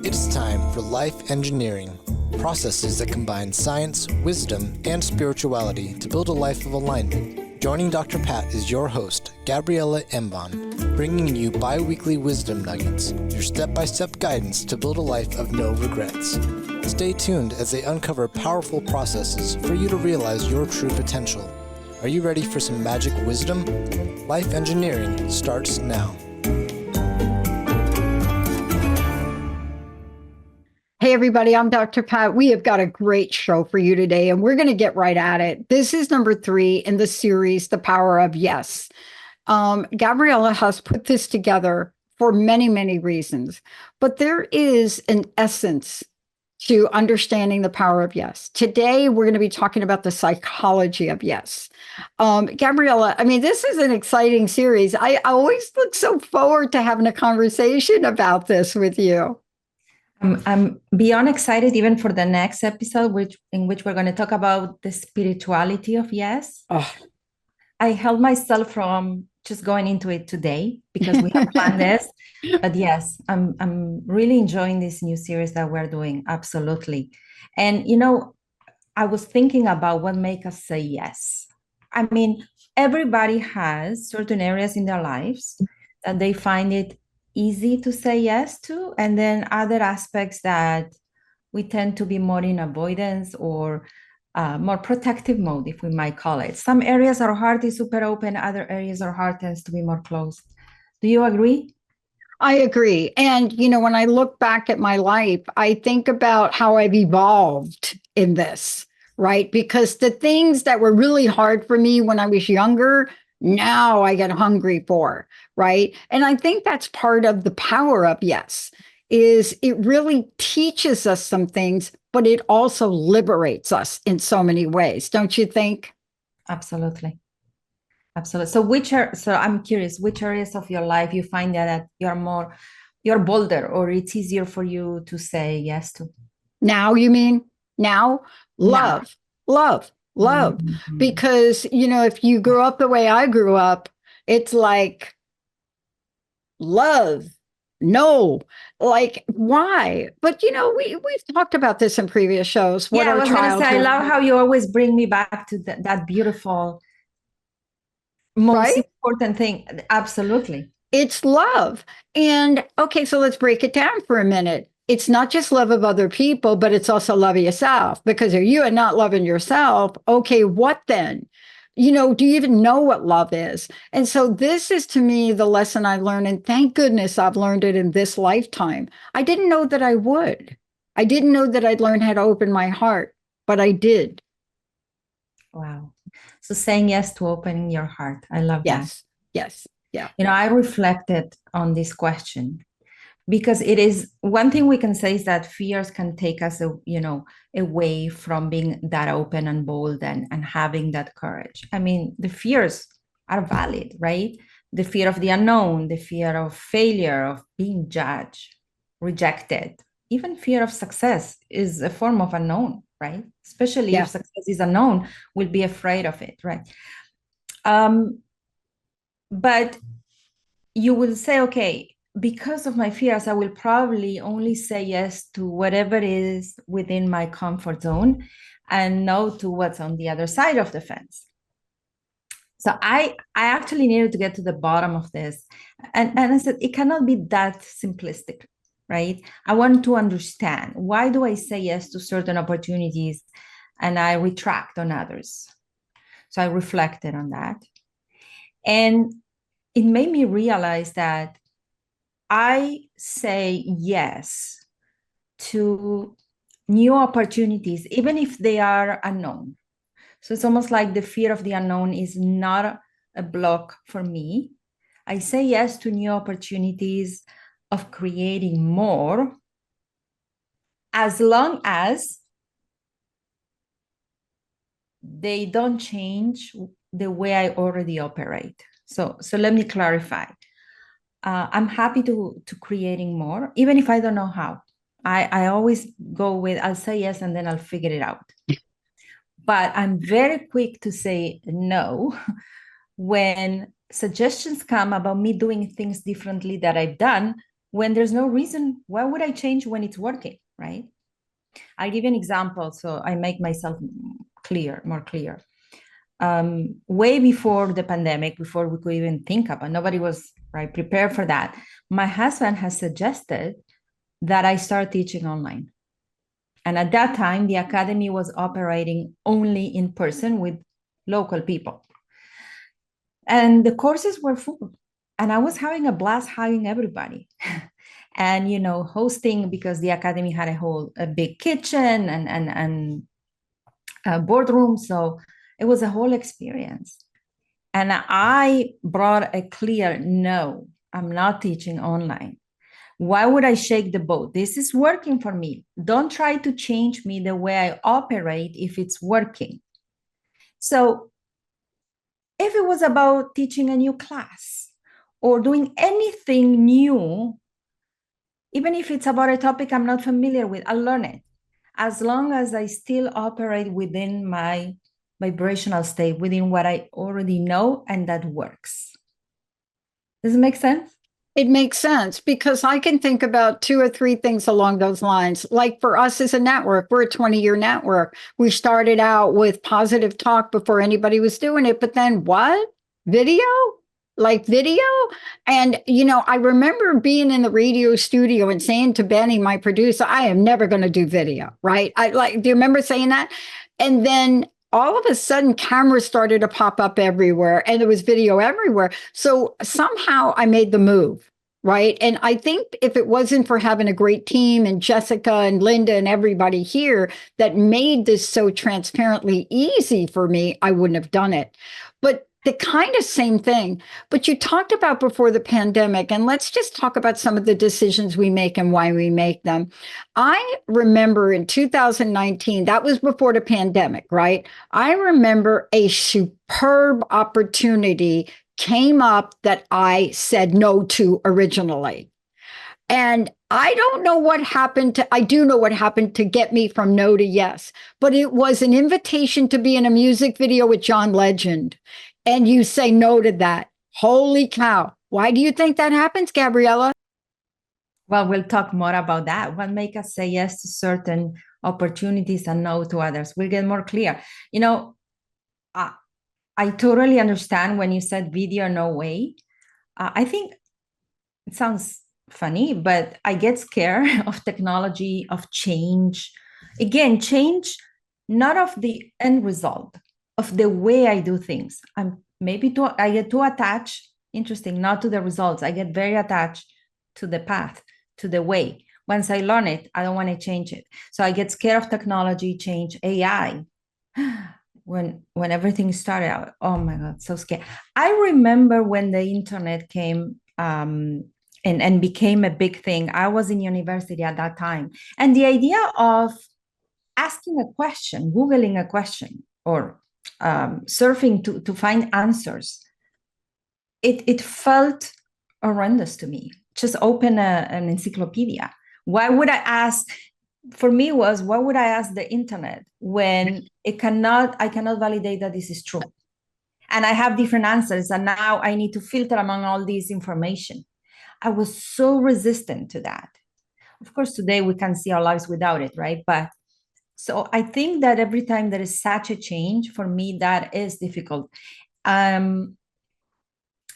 It's time for Life Engineering, processes that combine science, wisdom, and spirituality to build a life of alignment. Joining Dr. Pat is your host, Gabriela Embon, bringing you bi-weekly wisdom nuggets, your step-by-step guidance to build a life of no regrets. Stay tuned as they uncover powerful processes for you to realize your true potential. Are you ready for some magic wisdom? Life Engineering starts now. Hey everybody, I'm Dr. Pat. We have got a great show for you today, and we're going to get right at it. This is number 3 in the series, The Power of Yes. Gabriela has put this together for many, many reasons, but there is an essence to understanding the power of yes. Today, we're going to be talking about the psychology of yes. Gabriela, I mean, this is an exciting series. I always look so forward to having a conversation about this with you. I'm beyond excited even for the next episode, in which we're going to talk about the spirituality of yes. Oh. I held myself from just going into it today because we have planned this. But yes, I'm really enjoying this new series that we're doing. Absolutely. And, I was thinking about what makes us say yes. I mean, everybody has certain areas in their lives that they find it easy to say yes to, and then other aspects that we tend to be more in avoidance or more protective mode, if we might call it. Some areas our heart is super open, other areas our heart tends to be more closed. Do you agree? I agree. And, when I look back at my life, I think about how I've evolved in this, right? Because the things that were really hard for me when I was younger, now I get hungry for, right? And I think that's part of the power of yes, is it really teaches us some things, but it also liberates us in so many ways. Don't you think? Absolutely. Absolutely. So I'm curious, which areas of your life you find that you're bolder, or it's easier for you to say yes to? Now, you mean? Now? Love. Mm-hmm. Because, if you grew up the way I grew up, it's like love. No, like why? But we've talked about this in previous shows. I was going to say, I love how you always bring me back to that beautiful, most important thing. Absolutely. It's love. And okay, so let's break it down for a minute. It's not just love of other people, but it's also love of yourself. Because if you are not loving yourself, okay, what then? Do you even know what love is? And so this is, to me, the lesson I learned. And thank goodness I've learned it in this lifetime. I didn't know that I would. I didn't know that I'd learn how to open my heart, but I did. Wow. So saying yes to opening your heart. I love that. Yes. Yeah. I reflected on this question because it is one thing we can say is that fears can take us, away from being that open and bold and having that courage. I mean, the fears are valid, right? The fear of the unknown, the fear of failure, of being judged, rejected, even fear of success is a form of unknown, right? Especially if success is unknown, we'll be afraid of it, right? But you will say, okay, because of my fears, I will probably only say yes to whatever is within my comfort zone and no to what's on the other side of the fence. So I actually needed to get to the bottom of this. And I said, it cannot be that simplistic, right? I want to understand, why do I say yes to certain opportunities and I retract on others? So I reflected on that. And it made me realize that I say yes to new opportunities, even if they are unknown. So it's almost like the fear of the unknown is not a block for me. I say yes to new opportunities of creating more, as long as they don't change the way I already operate. So let me clarify. I'm happy to creating more, even if I don't know how. I always go with, I'll say yes, and then I'll figure it out. But I'm very quick to say no when suggestions come about me doing things differently that I've done, when there's no reason. Why would I change when it's working, right? I'll give you an example so I make myself more clear. Way before the pandemic, before we could even think about, nobody was prepared for that. My husband has suggested that I start teaching online. And at that time, the academy was operating only in person with local people. And the courses were full. And I was having a blast having everybody. And, hosting, because the academy had a big kitchen and a boardroom. So it was a whole experience. And I brought a clear no, I'm not teaching online. Why would I shake the boat? This is working for me. Don't try to change me the way I operate if it's working. So if it was about teaching a new class or doing anything new, even if it's about a topic I'm not familiar with, I'll learn it. As long as I still operate within my vibrational state, within what I already know, and that works. Does it make sense? It makes sense because I can think about 2 or 3 things along those lines. Like for us as a network, we're a 20-year network. We started out with positive talk before anybody was doing it, but then what? Video? Like video? And, I remember being in the radio studio and saying to Benny, my producer, I am never going to do video, right? Do you remember saying that? And then all of a sudden cameras started to pop up everywhere and there was video everywhere. So somehow I made the move, right? And I think if it wasn't for having a great team and Jessica and Linda and everybody here that made this so transparently easy for me, I wouldn't have done it. But the kind of same thing. But you talked about before the pandemic, and let's just talk about some of the decisions we make and why we make them. I remember in 2019, that was before the pandemic, right? I remember a superb opportunity came up that I said no to originally. And I don't know what happened I do know what happened to get me from no to yes, but it was an invitation to be in a music video with John Legend. And you say no to that. Holy cow. Why do you think that happens, Gabriela? Well, we'll talk more about that. What makes us say yes to certain opportunities and no to others? We'll get more clear. I totally understand when you said video, no way. I think it sounds funny, but I get scared of technology, of change. Again, change, not of the end result, of the way I do things. I get too attached, interesting, not to the results. I get very attached to the path, to the way. Once I learn it, I don't want to change it. So I get scared of technology, change, AI. When everything started out, oh my God, so scared. I remember when the internet came and became a big thing. I was in university at that time. And the idea of asking a question, Googling a question, or surfing to find answers, it felt horrendous to me. Just open an encyclopedia. Why would I ask? For me was, why would I ask the internet when I cannot validate that this is true? And I have different answers, and now I need to filter among all this information. I was so resistant to that. Of course, today we can see our lives without it, right? But so I think that every time there is such a change, for me, that is difficult. And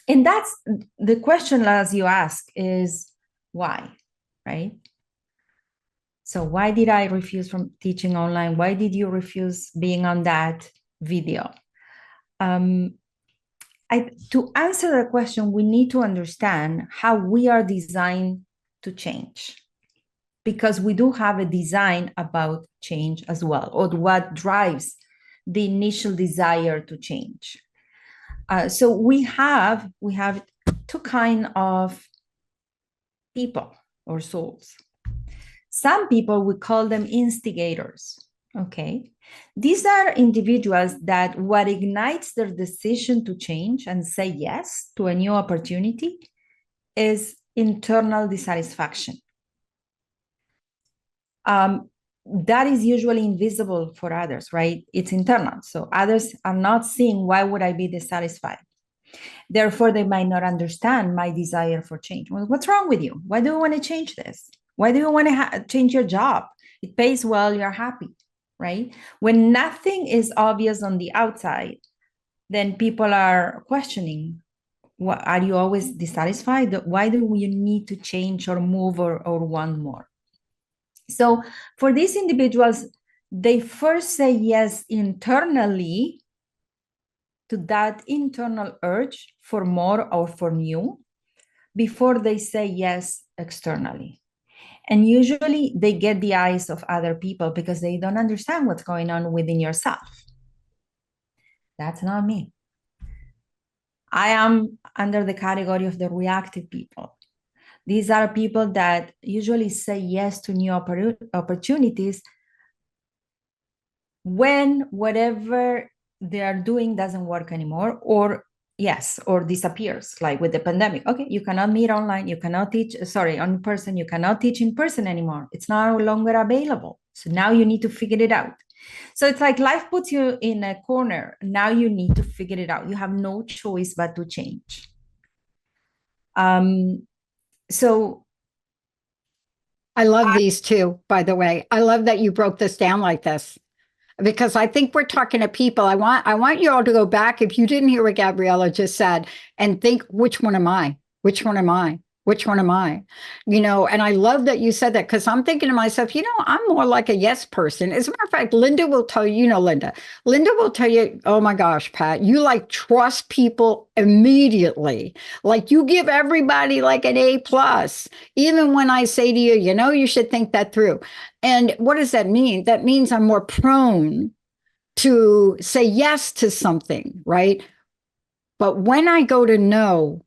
that's the question, as you ask, is why, right? So why did I refuse from teaching online? Why did you refuse being on that video? To answer the question, we need to understand how we are designed to change, because we do have a design about change as well, or what drives the initial desire to change. So we have 2 kinds of people or souls. Some people, we call them instigators, okay? These are individuals that what ignites their decision to change and say yes to a new opportunity is internal dissatisfaction. That is usually invisible for others, right? It's internal. So others are not seeing, why would I be dissatisfied? Therefore, they might not understand my desire for change. Well, what's wrong with you? Why do you want to change this? Why do you want to change your job? It pays well, you're happy, right? When nothing is obvious on the outside, then people are questioning, are you always dissatisfied? Why do you need to change or move or want more? So for these individuals, they first say yes internally to that internal urge for more or for new before they say yes externally. And usually they get the eyes of other people because they don't understand what's going on within yourself. That's not me. I am under the category of the reactive people. These are people that usually say yes to new opportunities when whatever they are doing doesn't work anymore, or disappears, like with the pandemic. Okay, you cannot meet online, you cannot teach, on person, you cannot teach in person anymore. It's no longer available. So now you need to figure it out. So it's like life puts you in a corner. Now you need to figure it out. You have no choice but to change. So I love these two, by the way. I love that you broke this down like this, because I think we're talking to people. I want you all to go back, if you didn't hear what Gabriela just said, and think, which one am I? Which one am I? Which one am I? And I love that you said that, because I'm thinking to myself, I'm more like a yes person. As a matter of fact, Linda will tell you, Linda will tell you, oh my gosh, Pat, you like trust people immediately. Like you give everybody like an A+. Even when I say to you, you should think that through. And what does that mean? That means I'm more prone to say yes to something, right? But when I go to no,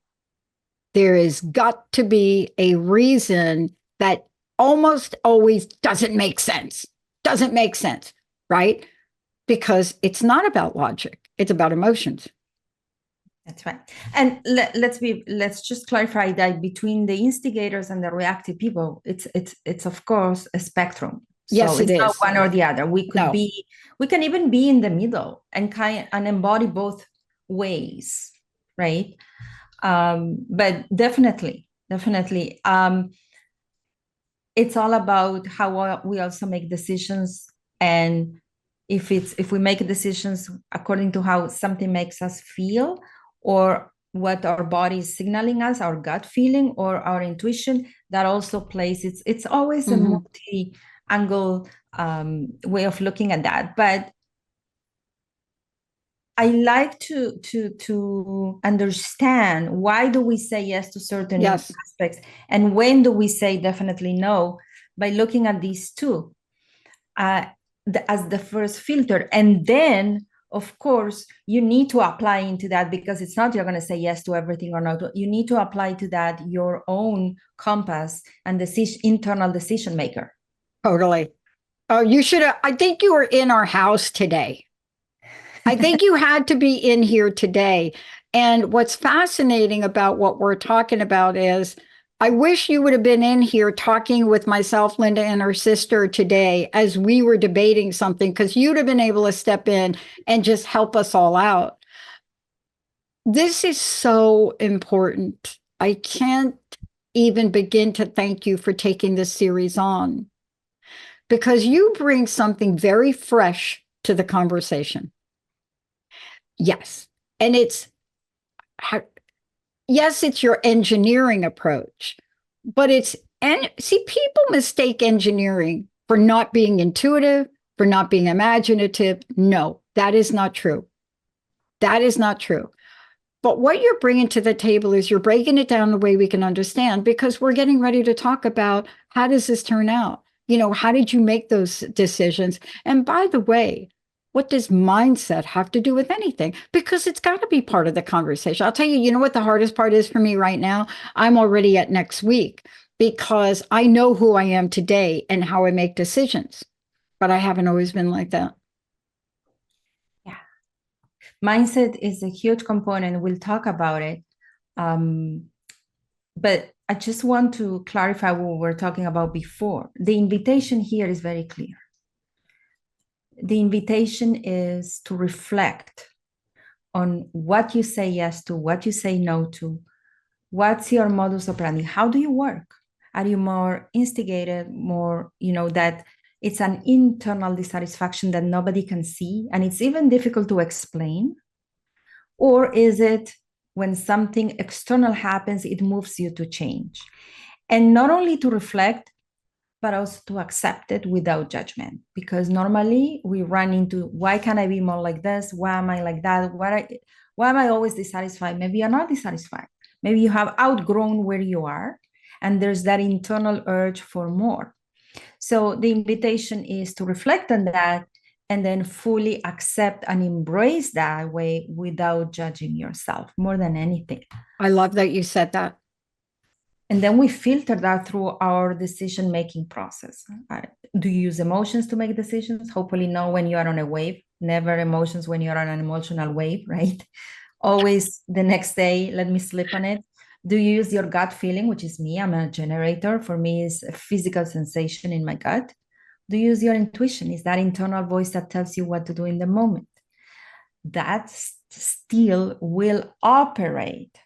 there has got to be a reason that almost always doesn't make sense, right? Because it's not about logic, it's about emotions. That's right. And let's just clarify that between the instigators and the reactive people, it's of course a spectrum. So yes, it's it not is. one or the other. We can even be in the middle and embody both ways, right? But definitely, it's all about how we also make decisions, and if we make decisions according to how something makes us feel, or what our body is signaling us, our gut feeling or our intuition, that also plays. It's always a multi-angle way of looking at that. But I like to understand, why do we say yes to certain aspects, and when do we say definitely no, by looking at these two as the first filter. And then, of course, you need to apply into that, because it's not you're going to say yes to everything or not. You need to apply to that your own compass and internal decision maker. Totally. Oh, you should have. I think you were in our house today. I think you had to be in here today. And what's fascinating about what we're talking about is, I wish you would have been in here talking with myself, Linda, and her sister today as we were debating something, because you'd have been able to step in and just help us all out. This is so important. I can't even begin to thank you for taking this series on, because you bring something very fresh to the conversation. Yes. And it's your engineering approach, but people mistake engineering for not being intuitive, for not being imaginative. No, that is not true. That is not true. But what you're bringing to the table is you're breaking it down the way we can understand, because we're getting ready to talk about, how does this turn out? How did you make those decisions? And by the way, what does mindset have to do with anything? Because it's got to be part of the conversation. I'll tell you, what the hardest part is for me right now? I'm already at next week, because I know who I am today and how I make decisions, but I haven't always been like that. Yeah. Mindset is a huge component. We'll talk about it. But I just want to clarify what we were talking about before. The invitation here is very clear. The invitation is to reflect on what you say yes to, what you say no to. What's your modus operandi? How do you work? Are you more instigated, more, that it's an internal dissatisfaction that nobody can see and it's even difficult to explain? Or is it when something external happens, it moves you to change? And not only to reflect, but also to accept it without judgment. Because normally we run into, why can't I be more like this? Why am I like that? Why am I always dissatisfied? Maybe you're not dissatisfied. Maybe you have outgrown where you are, and there's that internal urge for more. So the invitation is to reflect on that and then fully accept and embrace that way without judging yourself more than anything. I love that you said that. And then we filter that through our decision-making process. Do you use emotions to make decisions? Hopefully no, when you are on a wave. Never emotions when you're on an emotional wave, right? Always the next day, let me sleep on it. Do you use your gut feeling, which is me? I'm a generator. For me, is a physical sensation in my gut. Do you use your intuition? Is that internal voice that tells you what to do in the moment? That still will operate.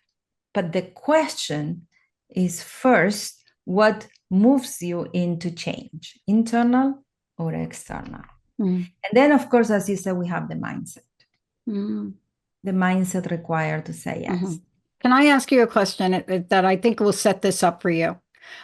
But the question is first, what moves you into change, internal or external? And then, of course, as you said, we have the mindset. The mindset required to say yes. Can I ask you a question that I think will set this up for you?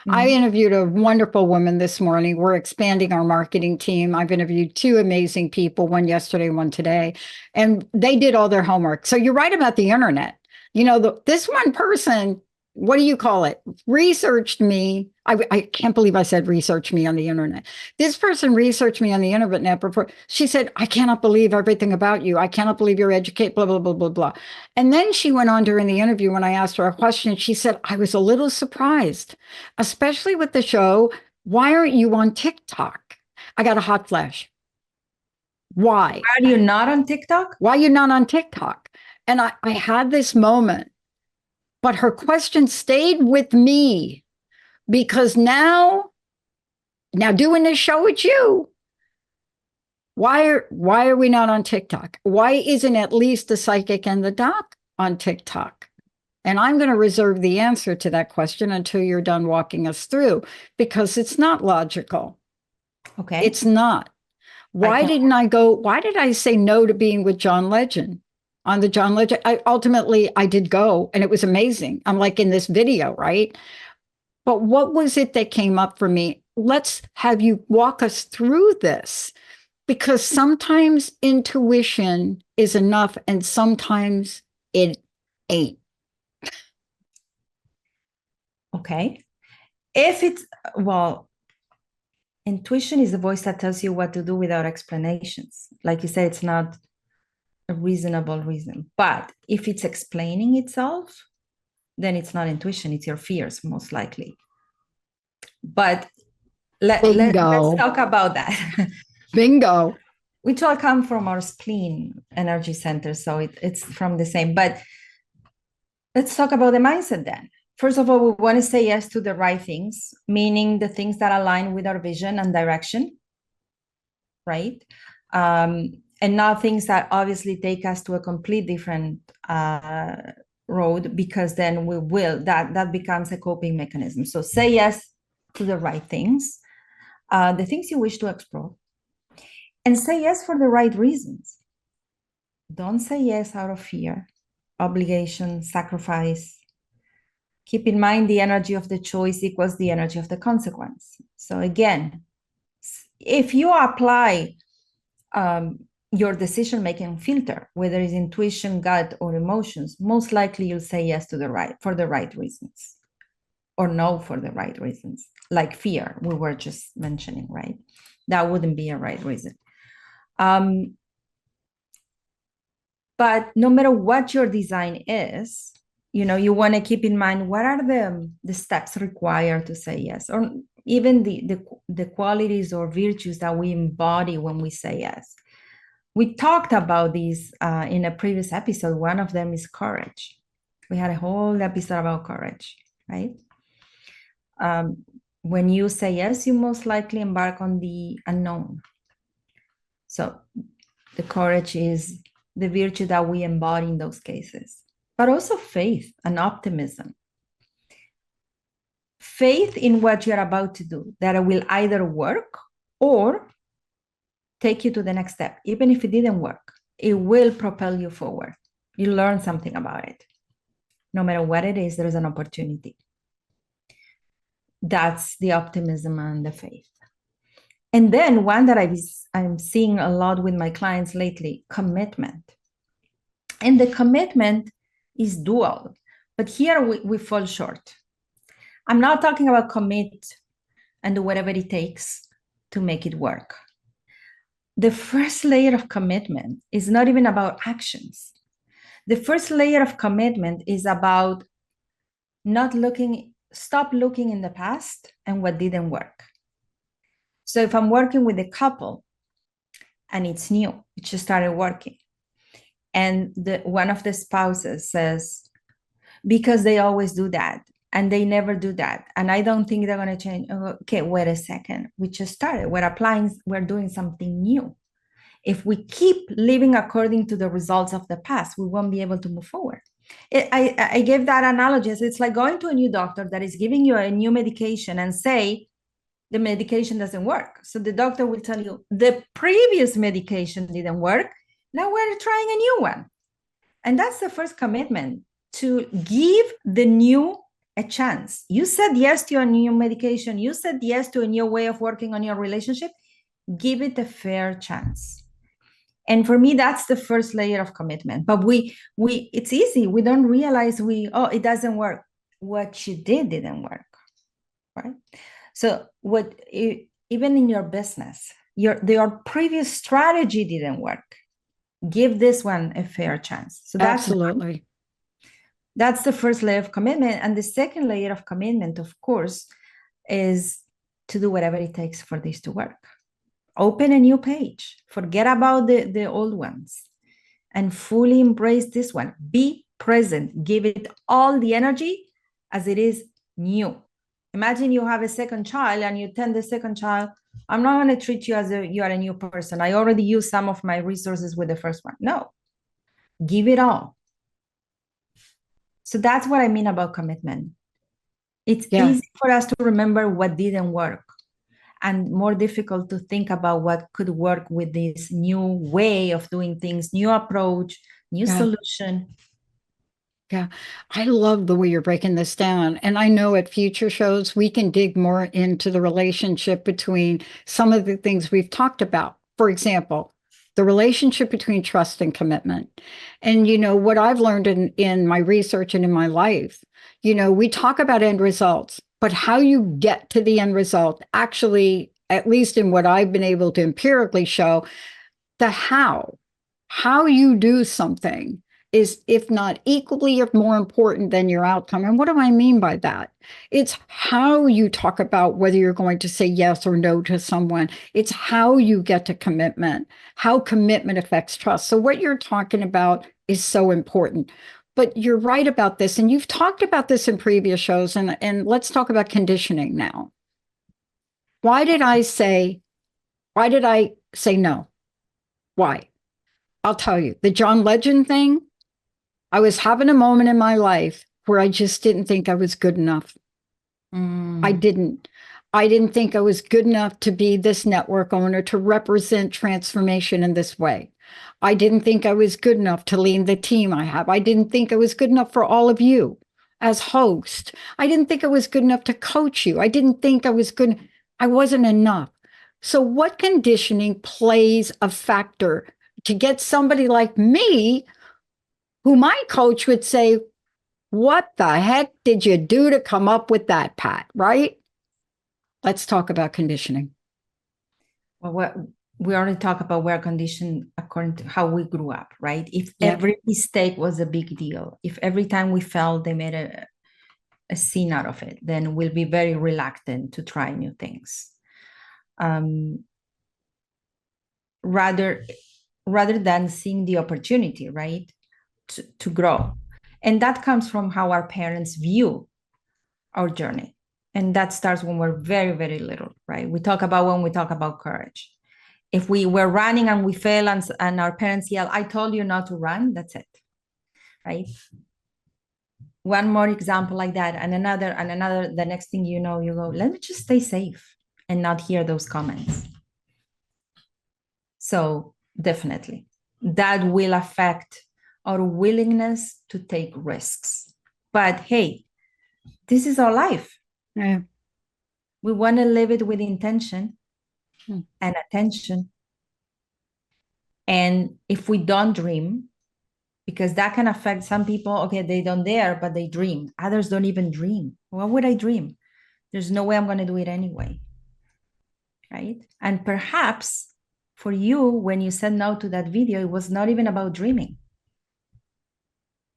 I interviewed a wonderful woman this morning. We're expanding our marketing team. I've interviewed two amazing people, one yesterday, one today, and they did all their homework. So you're right about the internet. This one person, what do you call it? Researched me. I can't believe I said research me on the internet. This person researched me on the internet before. She said, I cannot believe everything about you. I cannot believe you're educated, blah, blah, blah, blah, blah. And then she went on during the interview when I asked her a question. She said, I was a little surprised, especially with the show. Why aren't you on TikTok? I got a hot flash. Why? Are you not on TikTok? Why are you not on TikTok? And I had this moment, but her question stayed with me because now doing this show with you, why are we not on TikTok? Why isn't at least the psychic and the doc on TikTok? And I'm going to reserve the answer to that question until you're done walking us through, because it's not logical. Okay. It's not. Why did I say no to being with John Legend? On the John Legend, I did go, and it was amazing. I'm like in this video, right? But what was it that came up for me? Let's have you walk us through this, because sometimes intuition is enough and sometimes it ain't. Okay. Intuition is the voice that tells you what to do without explanations. Like you said, it's not a reasonable reason. But if it's explaining itself, then it's not intuition, it's your fears, most likely. But let's talk about that. Bingo. Which all come from our spleen energy center, so it's from the same. But let's talk about the mindset then. First of all, we want to say yes to the right things, meaning the things that align with our vision and direction, right? And not things that obviously take us to a complete different road, because then that becomes a coping mechanism. So say yes to the right things, the things you wish to explore, and say yes for the right reasons. Don't say yes out of fear, obligation, sacrifice. Keep in mind the energy of the choice equals the energy of the consequence. So again, if you apply your decision-making filter, whether it's intuition, gut, or emotions, most likely you'll say yes to for the right reasons, or no for the right reasons, like fear we were just mentioning, right? That wouldn't be a right reason. But no matter what your design is, you want to keep in mind what are the steps required to say yes, or even the qualities or virtues that we embody when we say yes. We talked about these in a previous episode. One of them is courage. We had a whole episode about courage, right? When you say yes, you most likely embark on the unknown. So the courage is the virtue that we embody in those cases, but also faith and optimism. Faith in what you're about to do, that it will either work or take you to the next step. Even if it didn't work, it will propel you forward. You learn something about it. No matter what it is, there's an opportunity. That's the optimism and the faith. And then one that I'm seeing a lot with my clients lately, commitment. And the commitment is dual, but here we fall short. I'm not talking about commit and do whatever it takes to make it work. The first layer of commitment is not even about actions. The first layer of commitment is about stop looking in the past and what didn't work. So if I'm working with a couple and it's new, it just started working, and one of the spouses says, because they always do that and they never do that, and I don't think they're going to change. Okay, wait a second. We just started. We're doing something new. If we keep living according to the results of the past, we won't be able to move forward. I gave that analogy. It's like going to a new doctor that is giving you a new medication and say the medication doesn't work. So the doctor will tell you the previous medication didn't work. Now we're trying a new one. And that's the first commitment, to give the new a chance. You said yes to a new medication. You said yes to a new way of working on your relationship. Give it a fair chance. And for me, that's the first layer of commitment. But it's easy. We don't realize it doesn't work. What you didn't work, right? So even in your business, your previous strategy didn't work. Give this one a fair chance. So Absolutely. That's the first layer of commitment. And the second layer of commitment, of course, is to do whatever it takes for this to work. Open a new page. Forget about the old ones and fully embrace this one. Be present. Give it all the energy as it is new. Imagine you have a second child and you tell the second child, I'm not going to treat you as you are a new person. I already used some of my resources with the first one. No, give it all. So that's what I mean about commitment. It's easy for us to remember what didn't work, and more difficult to think about what could work with this new way of doing things, new approach, new solution. Yeah, I love the way you're breaking this down. And I know at future shows, we can dig more into the relationship between some of the things we've talked about. For example, the relationship between trust and commitment. And, what I've learned in my research and in my life, we talk about end results, but how you get to the end result, actually, at least in what I've been able to empirically show, the how you do something is, if not equally or more important than your outcome. And what do I mean by that? It's how you talk about whether you're going to say yes or no to someone. It's how you get to commitment, how commitment affects trust. So what you're talking about is so important. But you're right about this. And you've talked about this in previous shows. And let's talk about conditioning now. Why did I say no? Why? I'll tell you, the John Legend thing, I was having a moment in my life where I just didn't think I was good enough. I didn't think I was good enough to be this network owner, to represent transformation in this way. I didn't think I was good enough to lead the team I have. I didn't think I was good enough for all of you as host. I didn't think I was good enough to coach you. I didn't think I was good. I wasn't enough. So what conditioning plays a factor to get somebody like me, who my coach would say, what the heck did you do to come up with that, Pat? Right? Let's talk about conditioning. Well, we already talked about we're conditioned according to how we grew up, right? If every mistake was a big deal, if every time we fell, they made a scene out of it, then we'll be very reluctant to try new things. Rather than seeing the opportunity, right, to grow. And that comes from how our parents view our journey. And that starts when we're very, very little, right? When we talk about courage. If we were running and we fell and our parents yell, I told you not to run, that's it, right? One more example like that, and another, the next thing you know, you go, let me just stay safe and not hear those comments. So definitely, that will affect our willingness to take risks. But hey, this is our life. Yeah. We want to live it with intention and attention. And if we don't dream, because that can affect some people, okay, they don't dare, but they dream. Others don't even dream. Why would I dream? There's no way I'm going to do it anyway, right? And perhaps for you, when you said no to that video, it was not even about dreaming.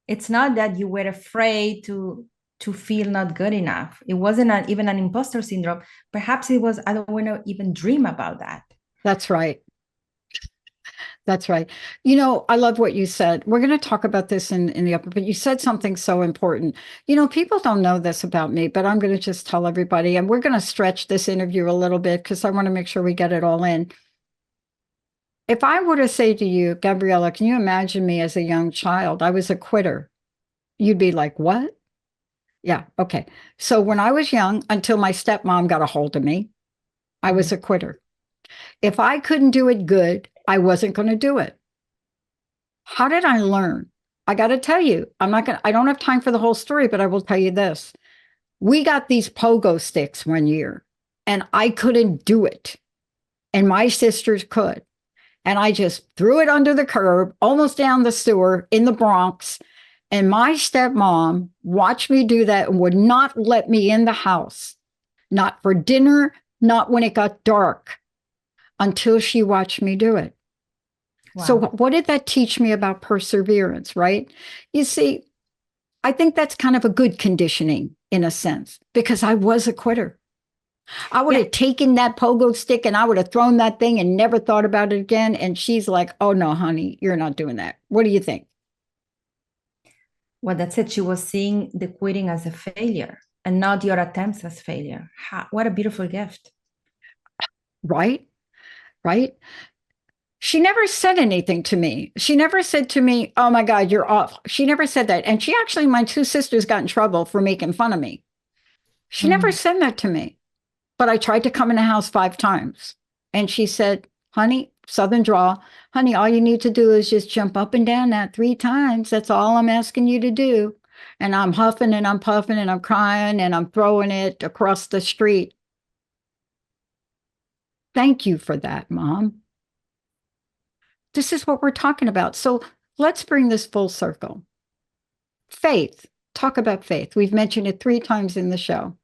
It's not that you were afraid to feel not good enough. It wasn't even an imposter syndrome. Perhaps it was, I don't want to even dream about that. That's right. That's right. You know, I love what you said. We're going to talk about this in the upper, but you said something so important. You know, people don't know this about me, but I'm going to just tell everybody, and we're going to stretch this interview a little bit because I want to make sure we get it all in. If I were to say to you, Gabriela, can you imagine me as a young child? I was a quitter. You'd be like, what? Yeah. Okay. So when I was young, until my stepmom got a hold of me, I was a quitter. If I couldn't do it good, I wasn't going to do it. How did I learn? I got to tell you, I don't have time for the whole story, but I will tell you this. We got these pogo sticks one year and I couldn't do it. And my sisters could. And I just threw it under the curb, almost down the sewer in the Bronx. And my stepmom watched me do that and would not let me in the house, not for dinner, not when it got dark, until she watched me do it. Wow. So what did that teach me about perseverance, right? You see, I think that's kind of a good conditioning in a sense, because I was a quitter. I would have taken that pogo stick and I would have thrown that thing and never thought about it again. And she's like, oh, no, honey, you're not doing that. What do you think? Well, that's it. She was seeing the quitting as a failure and not your attempts as failure. What a beautiful gift. Right? Right? She never said anything to me. She never said to me, oh my God, you're off. She never said that. And she actually, my two sisters got in trouble for making fun of me. She never said that to me. But I tried to come in the house 5 times. And she said, honey, Southern drawl, honey, all you need to do is just jump up and down that 3 times. That's all I'm asking you to do. And I'm huffing and I'm puffing and I'm crying and I'm throwing it across the street. Thank you for that, Mom. This is what we're talking about. So let's bring this full circle. Faith. Talk about faith. We've mentioned it 3 times in the show.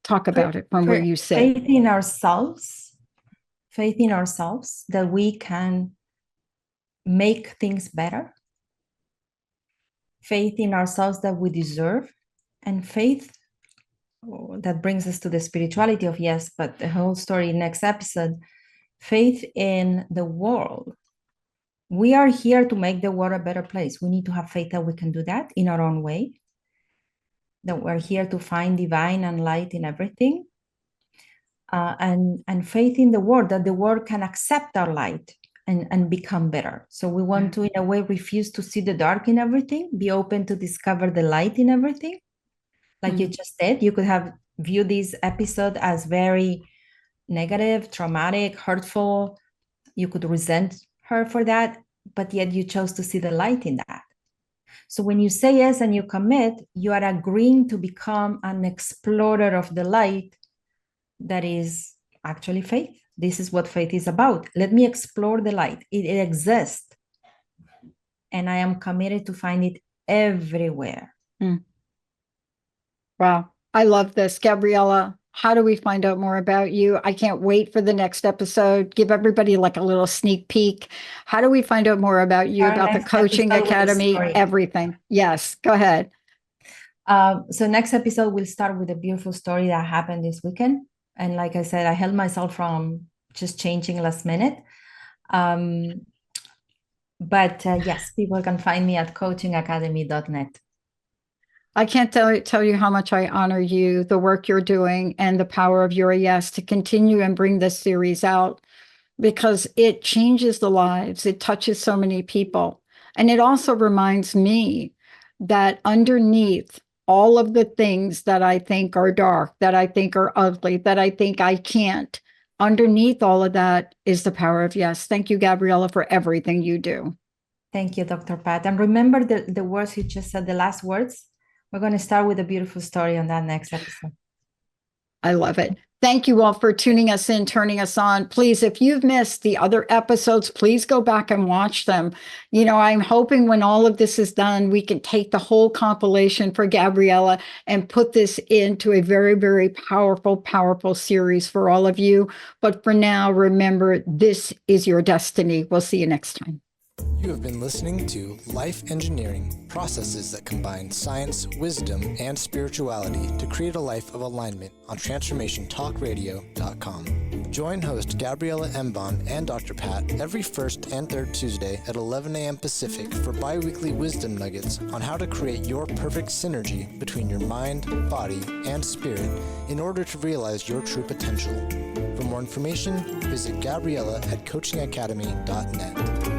Talk about it from where you sit. Faith in ourselves that we can make things better. Faith in ourselves that we deserve. And faith that brings us to the spirituality of yes, but the whole story next episode. Faith in the world. We are here to make the world a better place. We need to have faith that we can do that in our own way. That we're here to find divine and light in everything. And faith in the world, that the world can accept our light and become better. So we want to, in a way, refuse to see the dark in everything, be open to discover the light in everything. Like you just said, you could have viewed this episode as very negative, traumatic, hurtful. You could resent her for that, but yet you chose to see the light in that. So when you say yes and you commit, you are agreeing to become an explorer of the light that is actually faith. This is what faith is about. Let me explore the light. It exists. And I am committed to find it everywhere. Wow. I love this. Gabriela, how do we find out more about you? I can't wait for the next episode. Give everybody like a little sneak peek. How do we find out more about you, about the coaching academy, everything? Yes, go ahead. So next episode, we'll start with a beautiful story that happened this weekend. And like I said, I held myself from just changing last minute. But yes, people can find me at coachingacademy.net. I can't tell you how much I honor you, the work you're doing, and the power of your yes to continue and bring this series out because it changes the lives. It touches so many people. And it also reminds me that underneath all of the things that I think are dark, that I think are ugly, that I think I can't, underneath all of that is the power of yes. Thank you, Gabriela, for everything you do. Thank you, Dr. Pat. And remember the words you just said, the last words. We're going to start with a beautiful story on that next episode. I love it. Thank you all for tuning us in, turning us on. Please, if you've missed the other episodes, please go back and watch them. You know, I'm hoping when all of this is done, we can take the whole compilation for Gabriela and put this into a very, very powerful, powerful series for all of you. But for now, remember, this is your destiny. We'll see you next time. You have been listening to Life Engineering, processes that combine science, wisdom, and spirituality to create a life of alignment on TransformationTalkRadio.com. Join host Gabriela Embon and Dr. Pat every first and third Tuesday at 11 a.m. Pacific for bi-weekly wisdom nuggets on how to create your perfect synergy between your mind, body, and spirit in order to realize your true potential. For more information, visit Gabriela at coachingacademy.net.